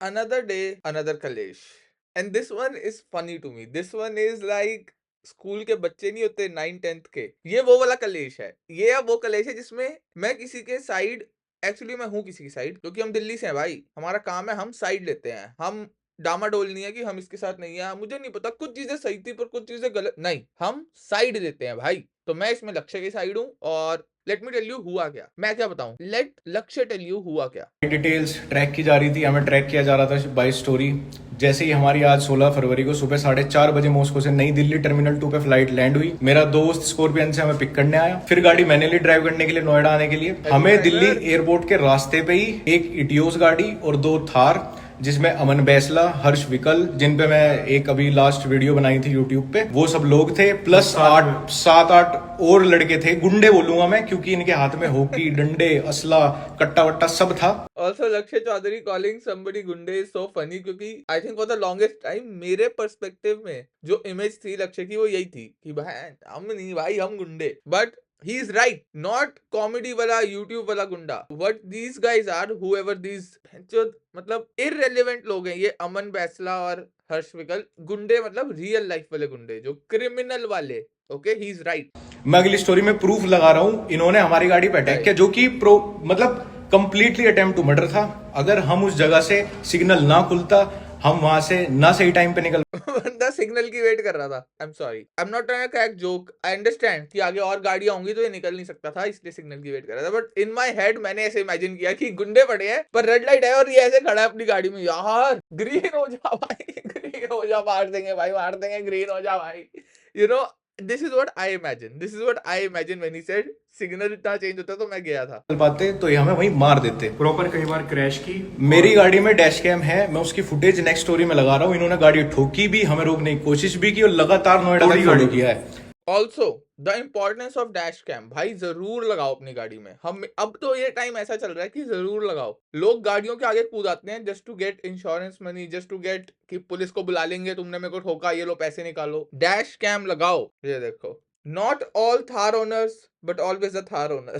Another day, another Kalesh. And this one is funny to me. This one is like school के बच्चे नहीं होते 9th 10th के, ये वो वाला कलेश है। ये अब वो कलेश है जिसमें मैं किसी के साइड, एक्चुअली मैं हूँ किसी की साइड, क्योंकि हम दिल्ली से हैं भाई। हमारा काम है, हम साइड लेते हैं। हम डामाडोल नहीं है कि हम इसके साथ नहीं है। मुझे नहीं पता, कुछ चीजें सही थी पर कुछ चीजें गलत नहीं, हम साइड लेते हैं भाई। तो मैं इसमें लक्ष्य की साइड हूँ और लेट मी टेल यू हुआ क्या। मैं क्या बताऊं, लेट लक्ष्य टेल यू हुआ क्या। डिटेल्स ट्रैक की जा रही थी, हमें ट्रैक किया जा रहा था बाय स्टोरी। जैसे ही हमारी आज 16 फरवरी को सुबह 4:30 बजे मॉस्को से नई दिल्ली टर्मिनल 2 पे फ्लाइट लैंड हुई। मेरा दोस्त स्कॉर्पियन से हमें पिक करने आया, फिर गाड़ी मैंने ली ड्राइव करने के लिए नोएडा आने के लिए। हमें दिल्ली एयरपोर्ट के रास्ते पे ही एक इटियोस गाड़ी और 2 थार, जिसमें अमन बैसला, हर्ष विकल, जिन पे मैं एक अभी लास्ट वीडियो बनाई थी यूट्यूब पे, वो सब लोग थे, प्लस 7-8 और लड़के थे। गुंडे बोलूंगा मैं क्योंकि इनके हाथ में हॉकी, डंडे, असला, कट्टा वट्टा सब था। Also, Lakshay Chaudhary calling somebody गुंडे is so funny, क्योंकि I think for the longest time मेरे पर्सपेक्टिव में जो इमेज थी लक्ष्य की वो यही थी कि भाई हम नहीं भाई, हम गुंडे। But he is right, not comedy वाला यूट्यूब वाला गुंडा। What these guys are, whoever these जो मतलब irrelevant लोग हैं, ये अमन बैसला और हर्ष विकल, गुंडे मतलब रियल लाइफ वाले गुंडे, जो क्रिमिनल वाले। Okay, he is right. मैं अगली स्टोरी में प्रूफ लगा रहा हूं, इन्होंने हमारी गाड़ी पे अटैक किया, जो कि मतलब कंप्लीटली अटेम्प्ट टू मर्डर था। अगर हम उस जगह से सिग्नल ना खुलता, हम वहां से ना सही टाइम पे निकल। बंदा सिग्नल की वेट कर रहा था। I am sorry, I am not trying to crack joke. I understand कि आगे और गाड़ियां होंगी तो ये निकल नहीं सकता था, इसलिए सिग्नल की वेट कर रहा था। बट इन माय हेड मैंने ऐसे इमेजिन किया कि गुंडे पड़े हैं पर रेड लाइट है और ये ऐसे खड़ा है अपनी गाड़ी में, यार ग्रीन हो जा भाई, ग्रीन हो जा, मार देंगे भाई, मार देंगे, ग्रीन हो जा भाई। You know, this is what I imagine, this is what I imagine when he said signal इतना चेंज होता तो मैं गया था। पाते तो ये हमें वहीं मार देते। प्रॉपर कई बार क्रैश की। मेरी गाड़ी में डैश कैम है, मैं उसकी फुटेज नेक्स्ट स्टोरी में लगा रहा हूँ। इन्होंने गाड़ी ठोकी भी, हमें रोकने की कोशिश भी की और लगातार नोएडा तक फॉलो किया है। Also the importance of dash cam, भाई जरूर लगाओ अपनी गाड़ी में। हम अब तो ये टाइम ऐसा चल रहा है कि जरूर लगाओ। लोग गाड़ियों के आगे कूद आते हैं just to get insurance money, just to get कि पुलिस को बुला लेंगे, तुमने मेरे को ठोका, ये लो पैसे निकालो। डैश कैम लगाओ। ये देखो, not all Thar owners but always a Thar owner.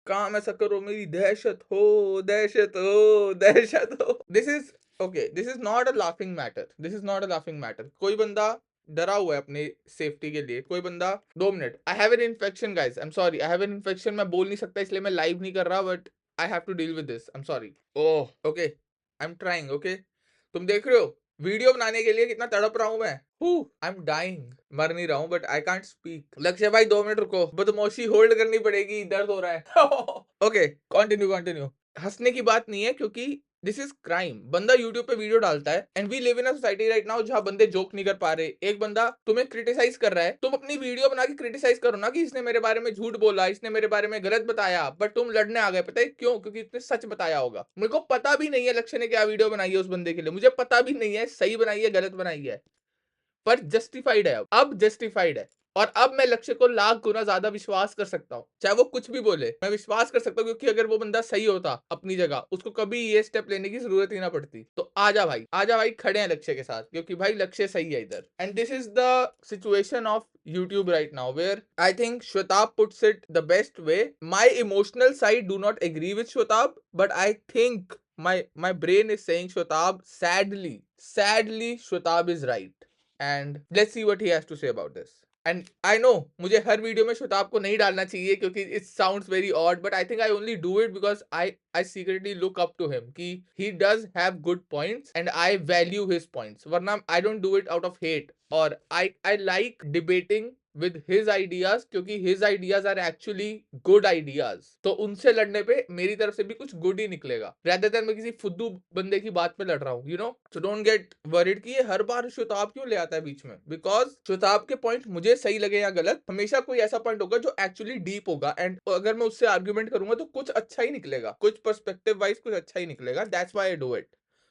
काम ऐसा करो मेरी दहशत हो, दहशत हो, दहशत हो। This is okay, this is not a laughing matter, this is not a laughing matter. कोई बंदा डरा हुआ है अपनी सेफ्टी के लिए, कोई बंदा 2 minute, I have an infection guys, I am sorry, I have an infection. मैं बोल नहीं सकता इसलिए मैं लाइव नहीं कर रहा, but I have to deal with this, I am sorry. Oh okay, I am trying. Okay, तुम देख रहे हो वीडियो बनाने के लिए कितना तड़प रहा हूं मैं। आई एम डाइंग, मर नहीं रहा हूं बट आई कांट स्पीक। लक्ष्य भाई 2 मिनट रुको, बदमाशी होल्ड करनी पड़ेगी, दर्द हो रहा है। Okay, continue continue. हंसने की बात नहीं है क्योंकि दिस इज क्राइम। बंदा यूट्यूब पे वीडियो डालता है and we live in a society right now जहां बंदे जोक नहीं कर पा रहे। एक बंदा तुम्हें क्रिटिसाइज कर रहा है, तुम अपनी वीडियो बना के क्रिटिसाइज करो ना कि इसने मेरे बारे में झूठ बोला, इसने मेरे बारे में गलत बताया, बट तुम लड़ने आ गए। पता है क्यों? क्योंकि इसने सच बताया होगा। मेरे को पता भी नहीं है लक्ष्य ने क्या वीडियो बनाई है उस बंदे के लिए, मुझे पता भी नहीं है सही बनाई है गलत बनाई है, पर जस्टिफाइड है। अब जस्टिफाइड है और अब मैं लक्ष्य को लाख गुना ज्यादा विश्वास कर सकता हूँ, चाहे वो कुछ भी बोले, मैं विश्वास कर सकता हूँ। क्योंकि अगर वो बंदा सही होता अपनी जगह, उसको कभी ये स्टेप लेने की जरूरत ही ना पड़ती। तो आजा भाई, आजा भाई, खड़े हैं लक्ष्य के साथ, क्योंकि भाई लक्ष्य सही है इधर। And this is the situation of YouTube right now, where I think Shwetab puts it the best way. My emotional side do not agree with Shwetab, but I think my brain is saying Shwetab, sadly Shwetab is right. And let's see what he has to say about this. And I know मुझे हर video में श्वेताब को नहीं डालना चाहिए क्योंकि it sounds very odd, but I think I only do it because I secretly look up to him कि he does have good points and I value his points. वरना I don't do it out of hate, और I like debating with his ideas क्योंकि his ideas are actually good ideas. तो उनसे लड़ने पे मेरी तरफ से भी कुछ गुड ही निकलेगा, rather than मैं किसी फुद्दू बंदे की बात पे लड़ रहा हूँ, you know. So don't get worried कि ये हर बार श्वेताब क्यों ले आता है बीच में, because श्वेताब के पॉइंट मुझे सही लगे या गलत, हमेशा कोई ऐसा पॉइंट होगा जो एक्चुअली डीप होगा, एंड अगर मैं उससे आर्ग्यूमेंट करूंगा तो कुछ अच्छा ही निकलेगा, कुछ पर्सपेक्टिव वाइज कुछ अच्छा ही निकलेगा। That's why I do it.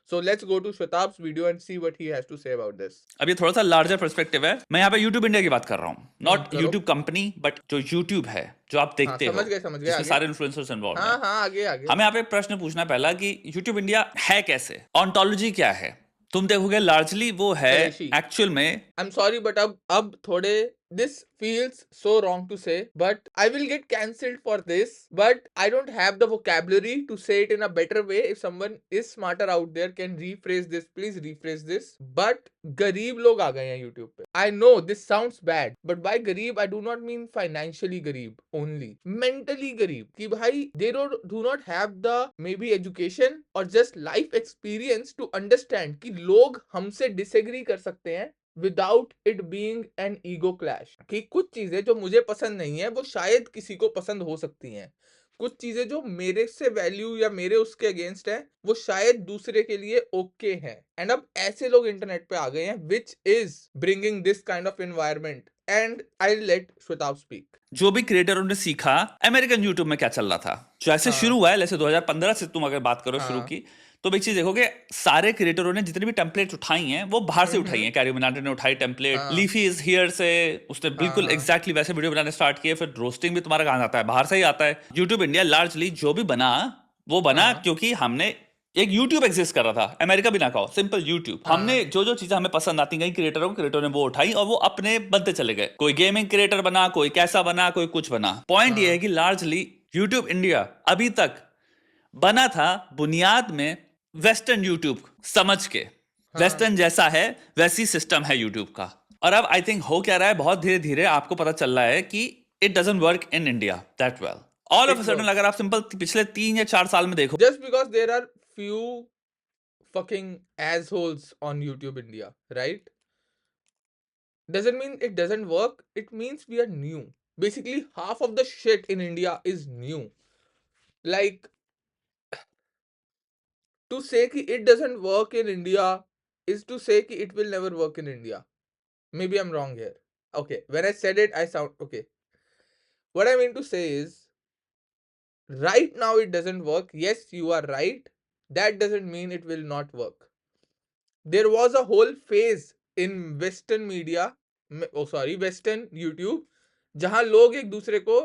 So let's go to Shwetab's video and see what he has to say about this. अब ये थोड़ा सा लार्जर पर्सपेक्टिव है। मैं यहाँ पे YouTube इंडिया की बात कर रहा हूँ, नॉट करो। YouTube कंपनी, बट जो YouTube है जो आप देखते हो, समझ गए जिसमें आगे। सारे इन्फ्लुएंसर्स इन्वॉल्व हाँ हैं। हाँ, आगे आगे। हमें यहाँ पे प्रश्न पूछना है पहला कि YouTube इंडिया है कैसे, ऑन्टोलॉजी क्या है। तुम देखोगे लार्जली वो है परेशी। एक्चुअल में। आई एम सॉरी बट अब थोड़े this feels so wrong to say, but I will get cancelled for this, but I don't have the vocabulary to say it in a better way. If someone is smarter out there can rephrase this, please rephrase this. But गरीब लोग आ गए हैं YouTube पे. I know this sounds bad, but by गरीब I do not mean financially गरीब only, mentally गरीब, कि भाई they do not have the maybe education or just life experience to understand कि लोग हमसे disagree कर सकते हैं without it being an ego clash, कि कुछ चीजें जो मुझे पसंद नहीं है वो शायद किसी को पसंद हो सकती हैं, कुछ चीजें जो मेरे से वैल्यू या मेरे उसके अगेंस्ट है वो शायद दूसरे के लिए ओके हैं. एंड अब ऐसे लोग इंटरनेट पे आ गए हैं which is bringing this kind of environment. And I let Shwetabh speak. जो भी क्रिएटरों ने सीखा अमेरिकन यूट्यूब में क्या चल रहा था, जैसे शुरू हुआ है, जैसे 2015 से तुम अगर बात करो शुरू की, तो एक चीज देखोगे सारे क्रिएटरों ने जितने भी टेम्पलेट उठाई हैं वो बाहर से उठाई हैं. कैरी मिनाटी ने उठाई टेम्पलेट, लीफी इज हियर से उसने बिल्कुल एग्जैक्टली वैसे वीडियो बनाने स्टार्ट किए. फिर रोस्टिंग भी तुम्हारा कहां आता है, बाहर से ही आता है. यूट्यूब इंडिया लार्जली जो भी बना वो बना क्योंकि हमने एक YouTube एग्जिस्ट कर रहा था, अमेरिका भी ना कहो, सिंपल YouTube. हमने जो चीजें हमें पसंद आती गई क्रिएटरों ने वो उठाई और वो अपने बनते चले गए. कोई गेमिंग क्रिएटर बना, कोई कैसा बना, कोई कुछ बना. पॉइंट ये है कि लार्जली YouTube इंडिया अभी तक बना था बुनियाद में वेस्टर्न यूट्यूब समझ के. वेस्टर्न जैसा है वैसी सिस्टम है यूट्यूब का. और अब आई थिंक हो क्या रहा है, बहुत धीरे धीरे आपको पता चल रहा है कि it doesn't work in India that well. All of a sudden अगर आप सिंपल पिछले 3 या 4 साल में देखो, just because there are few fucking assholes on YouTube India, right? Doesn't mean it doesn't work. It means we are new. Basically, half of the shit in India is new. Like, to say कि it doesn't work in India is to say कि it will never work in India. Maybe I'm wrong here. Okay, when I said it, I sound okay. What I mean to say is, right now it doesn't work. Yes, you are right. That doesn't mean it will not work. There was a whole phase in Western media, Western YouTube, जहां लोग एक दूसरे को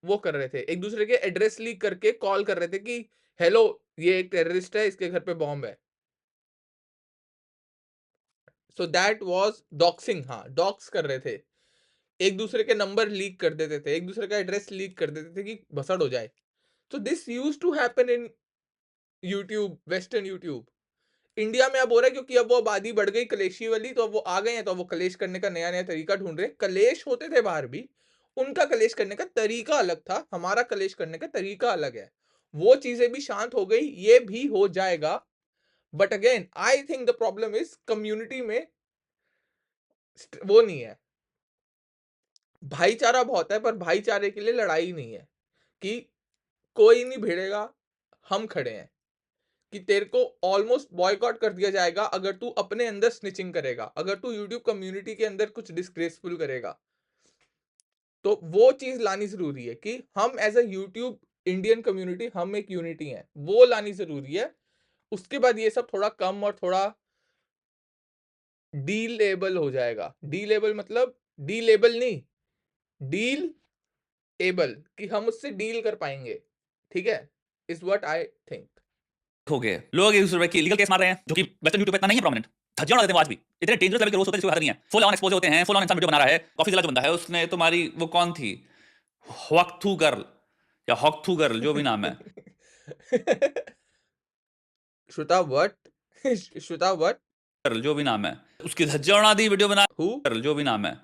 वो कर रहे थे, एक दूसरे के एड्रेस लीक करके कॉल कर रहे थे कि हेलो ये एक टेररिस्ट है, इसके घर पे बॉम्ब है. So that was doxing. हाँ, डॉक्स कर रहे थे, एक दूसरे के नंबर लीक कर देते थे, एक दूसरे का एड्रेस लीक कर देते थे कि भसड़ हो जाए. So this used to happen in YouTube, Western YouTube. India में अब हो रहा है क्योंकि अब वो आबादी बढ़ गई कलेशी वाली, तो अब वो आ गए हैं, तो अब वो कलेश करने का नया नया तरीका ढूंढ रहे हैं. कलेश होते थे बाहर भी, उनका कलेश करने का तरीका अलग था, हमारा कलेश करने का तरीका अलग है. वो चीजें भी शांत हो गई, ये भी हो जाएगा. But again I think the problem is community में वो नहीं है, भाईचारा बहुत है, पर भाईचारे के लिए लड़ाई नहीं है कि कोई नहीं भिड़ेगा, हम खड़े हैं, कि तेरे को ऑलमोस्ट बॉयकॉट कर दिया जाएगा अगर तू अपने अंदर स्निचिंग करेगा, अगर तू यूट्यूब कम्युनिटी के अंदर कुछ डिस्ग्रेसफुल करेगा. तो वो चीज लानी जरूरी है कि हम as a YouTube Indian community हम एक यूनिटी है, वो लानी जरूरी है. उसके बाद ये सब थोड़ा कम और थोड़ा डी लेबल हो जाएगा. डी लेबल मतलब डी लेबल नहीं, डील एबल, कि हम उससे डील कर पाएंगे. ठीक है, इज व्हाट आई थिंक. हो गए लोग एक दूसरे की लीगल केस मार रहे हैं, जो कि वेस्टर्न यूट्यूब पे इतना नहीं है प्रोमिनेंट. धज्जियां उड़ा देते हैं आज भी, इतने डेंजरस लेवल के रोस्ट होते हैं जिसको हद नहीं है. फुल ऑन एक्सपोज होते हैं, फुल ऑन इंसान वीडियो बना रहा है. कॉफी जिला जो बंदा है उसने तुम्हारी वो कौन थी, वक्थू गर्ल या हॉकथू गर्ल जो भी नाम है, Shweta what Shweta what girl जो भी नाम है, उसकी धज्जियां उड़ा दी वीडियो बना. हु गर्ल जो भी नाम है,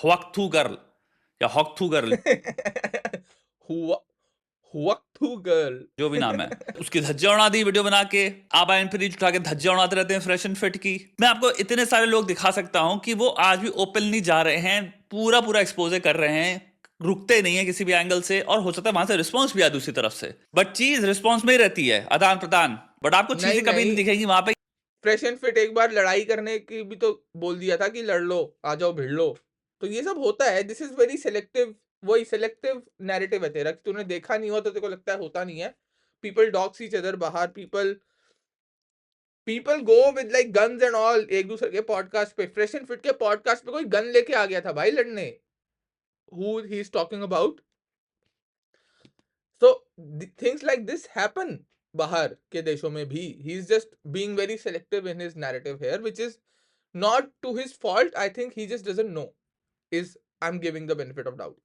वक्थू गर्ल या हॉकथू गर्ल वक्थू गर्ल जो भी नाम है, उसकी धज्जियां उड़ा दी वीडियो बना के. आप आयन फ्रीज उठा के धज्जियां उड़ाते रहते हैं फ्रेश एंड फिट की. मैं आपको इतने सारे लोग दिखा सकता हूं कि वो आज भी ओपनली जा रहे हैं, पूरा पूरा एक्सपोजर कर रहे हैं, रुकते नहीं है किसी भी एंगल से, और हो सकता है वहां से रिस्पॉन्स भी आए दूसरी तरफ से. बट चीज रिस्पॉन्स में ही रहती है, आदान प्रदान. बट आपको चीजें कभी नहीं दिखेगी वहां पे. फ्रेश एंड फिट एक बार लड़ाई करने की भी तो बोल दिया था कि लड़ लो, आ जाओ भिड़ लो. तो ये सब होता है. दिस इज वेरी सिलेक्टिव, वही सिलेक्टिव नैरेटिव है तेरा, कि तूने देखा नहीं हो तो तेरे को लगता है होता नहीं है. पीपल डॉग्स ईच अदर बाहर, people go with like guns and all एक दूसरे के पॉडकास्ट पे. फ्रेश एंड फिट के पॉडकास्ट पे कोई गन लेके आ गया था भाई लड़ने. Who he is talking about. So things like this happen बाहर के देशों में भी. He is just being very selective in his narrative here, which is not to his fault. I think he just doesn't know is I'm giving the benefit of doubt.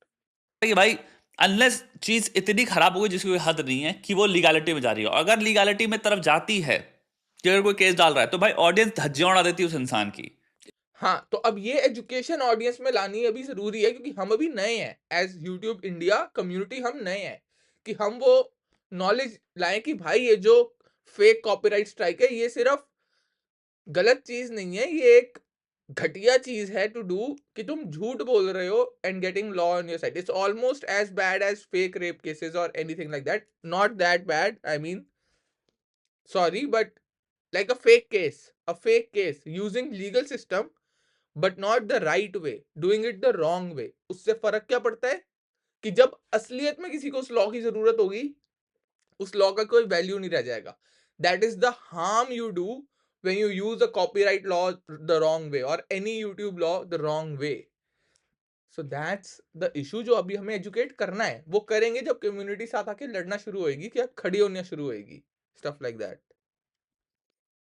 कि भाई unless चीज इतनी खराब हो गई जिसकी कोई हद नहीं है कि वो लीगलिटी में जा रही हो, अगर लीगलिटी में तरफ जाती है कि अगर कोई केस डाल रहा है तो भाई ऑडियंस धज्जियां उड़ा देती है उस इंसान की। हाँ, तो अब ये एजुकेशन ऑडियंस में लानी अभी ज़रूरी है, क्योंकि हम अभी नए हैं एज़ यूट्यूब इंडिया कम्युनिटी, हम नए हैं कि हम वो नॉलेज लाएँ कि भाई ये जो फेक कॉपीराइट स्ट्राइक है, ये सिर्फ गलत चीज़ नहीं है, ये एक घटिया चीज़ है टू डू, कि तुम झूठ बोल रहे हो and getting law on your side. It's almost as bad as fake rape cases और anything like that, not that bad, I mean sorry, but like a fake case using legal system but not the right way, doing it the wrong way, उससे फर्क क्या पड़ता है कि जब असलियत में किसी को उस लॉ की जरूरत होगी, उस लॉ का कोई वैल्यू नहीं रह जाएगा। That is the harm you do when you use a copyright law the wrong way और any YouTube law the wrong way. So that's the issue जो अभी हमें एजुकेट करना है, वो करेंगे जब कम्युनिटी साथ आके लड़ना शुरू होएगी, क्या खड़ी होना शुरू होएगी, स्टफ लाइक दैट।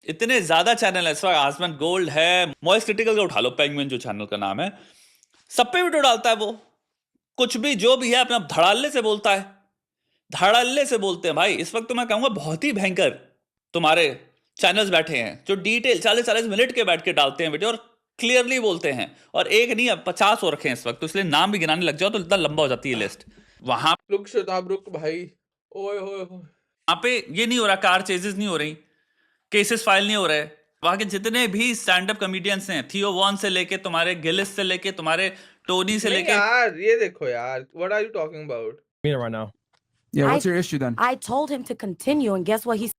इतने ज्यादा चैनल है इस वक्त, आसमान गोल्ड है, मॉइस क्रिटिकल का उठा लो, पेंगुइन जो चैनल का नाम है, सब पे वीडियो डालता है वो, कुछ भी जो भी है अपना धड़ल्ले से बोलता है, धड़ल्ले से बोलते हैं भाई। इस वक्त तो मैं कहूंगा बहुत ही भयंकर तुम्हारे चैनल्स बैठे हैं जो डिटेल 40-40 मिनट के बैठ के डालते हैं वीडियो और क्लियरली बोलते हैं, और एक नहीं अब 50 हो रखे हैं इस वक्त, तो इसलिए नाम भी गिनाने लग जाओ तो इतना लंबा हो जाती है लिस्ट। वहां रुक शताब रुक भाई, ओए होए होए। वहां पे ये नहीं हो रहा, कार चेजेस नहीं हो रही, केसेस फाइल नहीं हो रहे। वहां के जितने भी स्टैंड अप कॉमेडियंस हैं, थियो वॉन से लेके तुम्हारे गिलिस से लेके तुम्हारे टोनी से नहीं लेके, यार, ये देखो यार, what are you talking about? Me right now. Yeah, what's I- your issue then? I told him to continue, and guess what?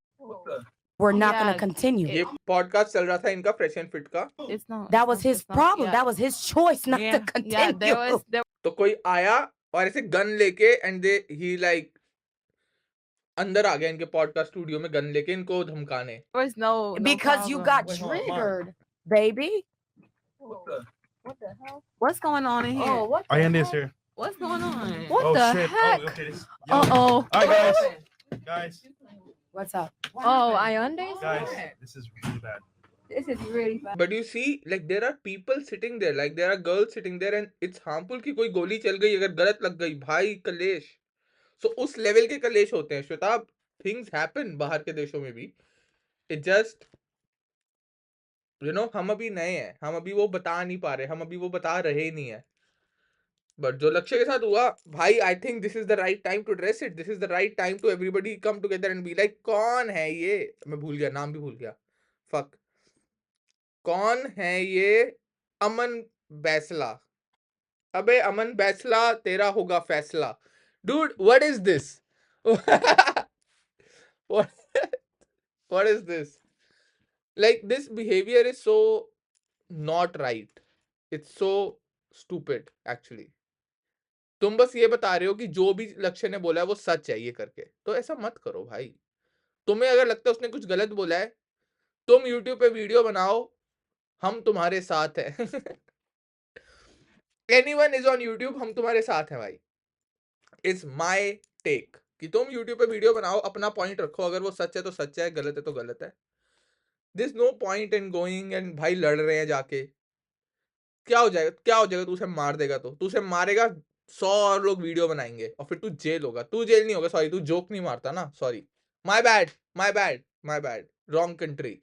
We're not going Yeah, to continue. ये पॉडकास्ट चल रहा था इनका फ्रेश एंड फिट का, It's not. That was his it's not- problem. yeah. That was his choice not yeah, to continue. yeah, there तो कोई आया और ऐसे गन लेके एंड दे ही लाइक अंदर आ गया इनके पॉडकास्ट स्टूडियो में गन लेके इनको धमकाने। was no Because you problem. got Wait, hold on, Mom. triggered, baby. What the hell? What's going on in here? Oh, what? Ayanda is here. What's going on? What Oh the shit. heck? Oh, okay. This, Uh oh. All right, guys. Guys, What's up? Oh, Ayonde's? guys, this is really bad. This is really bad. But you see like there are people sitting there, like there are girls sitting there and it's harmful कि कोई गोली चल गई अगर गलत लग गई, भाई कलेश। सो उस लेवल के कलेश होते हैं श्वेता, थिंग्स हैपन बाहर के देशों में भी, इट जस्ट यू नो, हम अभी नए हैं, हम अभी वो बता नहीं पा रहे, हम अभी वो बता रहे ही नहीं है। बट जो लक्ष्य के साथ हुआ भाई, I think this is the right time to address it, this is the right time to everybody come together and be like, कौन है ये, मैं भूल गया, नाम भी भूल गया, फक, कौन है ये, अमन बैसला। अबे अमन बैसला, तेरा होगा फैसला। Dude what is this? what is this? Like this behavior is so not right, it's so stupid actually। तुम बस ये बता रहे हो कि जो भी लक्ष्य ने बोला है वो सच है ये करके, तो ऐसा मत करो भाई। तुम्हें अगर लगता है उसने कुछ गलत बोला है, तुम YouTube पे वीडियो बनाओ, हम तुम्हारे साथ हैं। एनीवन इज ऑन YouTube, हम तुम्हारे साथ हैं भाई। इट्स माय टेक कि तुम YouTube पे वीडियो बनाओ, अपना पॉइंट रखो, अगर वो सच है तो सच है, गलत है तो गलत है। This no point in going and भाई लड़ रहे हैं जाके, क्या हो जाएगा, क्या हो जाएगा, तू उसे मार देगा तो, तू उसे मारेगा, 100 और लोग वीडियो बनाएंगे और फिर तू जेल होगा, तू जेल नहीं होगा, सॉरी, तू जोक नहीं मारता ना, sorry, my bad my bad my bad, wrong country.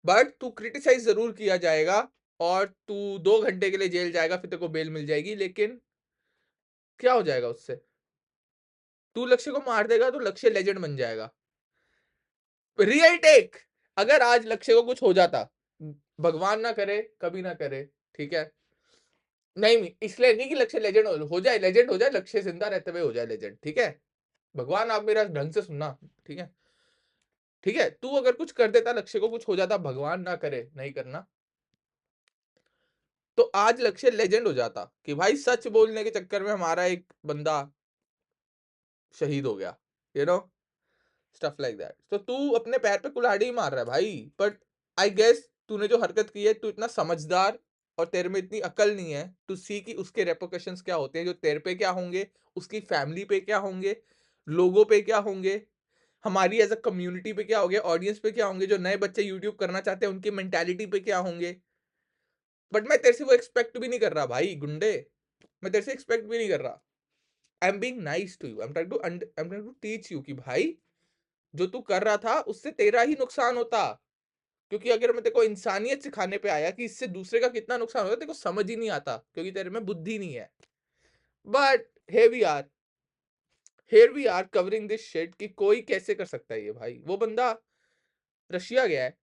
But तू क्रिटिसाइज जरूर किया जाएगा और तू 2 घंटे के लिए जेल जाएगा, फिर तेरे को बेल मिल जाएगी, लेकिन क्या हो जाएगा उससे? तू लक्ष्य को मार देगा तो लक्ष्य लेजेंड बन जाएगा। रियल टेक, अगर आज लक्ष्य को कुछ हो जाता, भगवान ना करे, कभी ना करे, ठीक है, नहीं इसलिए नहीं कि लक्ष्य लेजेंड हो जाए, लेजेंड हो जाए, लक्ष्य जिंदा रहते हुए हो जाए लेजेंड, ठीक है, भगवान आप मेरा ढंग से सुनना, ठीक है, ठीक है, तू अगर कुछ कर देता, लक्ष्य को कुछ हो जाता, भगवान ना करे, नहीं करना, तो आज लक्ष्य लेजेंड हो जाता कि भाई सच बोलने के चक्कर में हमारा एक बंदा शहीद हो गया, you know, stuff like that. तो तू अपने पैर पे कुल्हाड़ी मार रहा है भाई, बट आई गेस तूने जो हरकत की है, तू इतना समझदार और तेरे में इतनी अकल नहीं है टू सी कि उसके रेपोकेशंस क्या होते हैं, जो तेरे पे क्या होंगे, उसकी फैमिली पे क्या होंगे, लोगों पे क्या होंगे, हमारी एज अ कम्युनिटी पे क्या होंगे, ऑडियंस पे क्या होंगे, जो नए बच्चे यूट्यूब करना चाहते हैं उनकी मेंटालिटी पे क्या होंगे। बट मैं तेरे से वो एक्सपेक्ट भी नहीं कर रहा भाई गुंडे, मैं तेरे से एक्सपेक्ट भी नहीं कर रहा। I am being nice to you, I am trying to teach you कि भाई जो तू कर रहा था उससे तेरा ही नुकसान होता, क्योंकि अगर मैं तेरे को इंसानियत सिखाने पे आया कि इससे दूसरे का कितना नुकसान होता है, तेरे को समझ ही नहीं आता क्योंकि तेरे में बुद्धि नहीं है। But here we are covering this shit कि कोई कैसे कर सकता है ये भाई। वो बंदा रशिया गया है,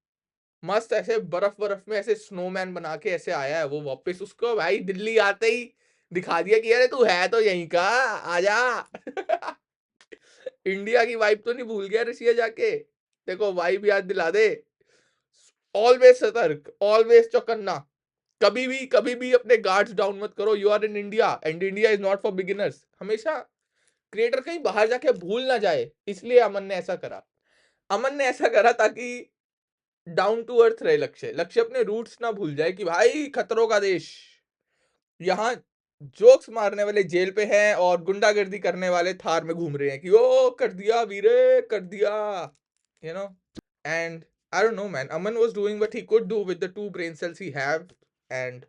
मस्त ऐसे बर्फ में ऐसे स्नोमैन बना के ऐसे आया है वो वापस, उसको भाई दिल्ली आते ही दिखा दिया कि अरे तू है तो यहीं का, आजा। इंडिया की वाइब तो नहीं भूल गया रशिया जाके, देखो वाइब याद दिला दे। ऑलवेज सतर्क, ऑलवेज चौकन्ना, कभी भी अपने गार्ड्स डाउन मत करो। You are in India and India is not for beginners. हमेशा क्रिएटर कहीं बाहर जाके भूल ना जाए, इसलिए अमन ने ऐसा करा। अमन ने ऐसा करा ताकि डाउन टू अर्थ रहे लक्ष्य अपने रूट्स ना भूल जाए कि भाई खतरों का देश, यहाँ जोक्स मारने वाले जेल पे हैं और गुंडागर्दी करने वाले थार में घूम रहे हैं कि ओ कर दिया वीरे, कर दिया, you know. And I don't know man, Aman was doing what he could do with the 2 brain cells he have, and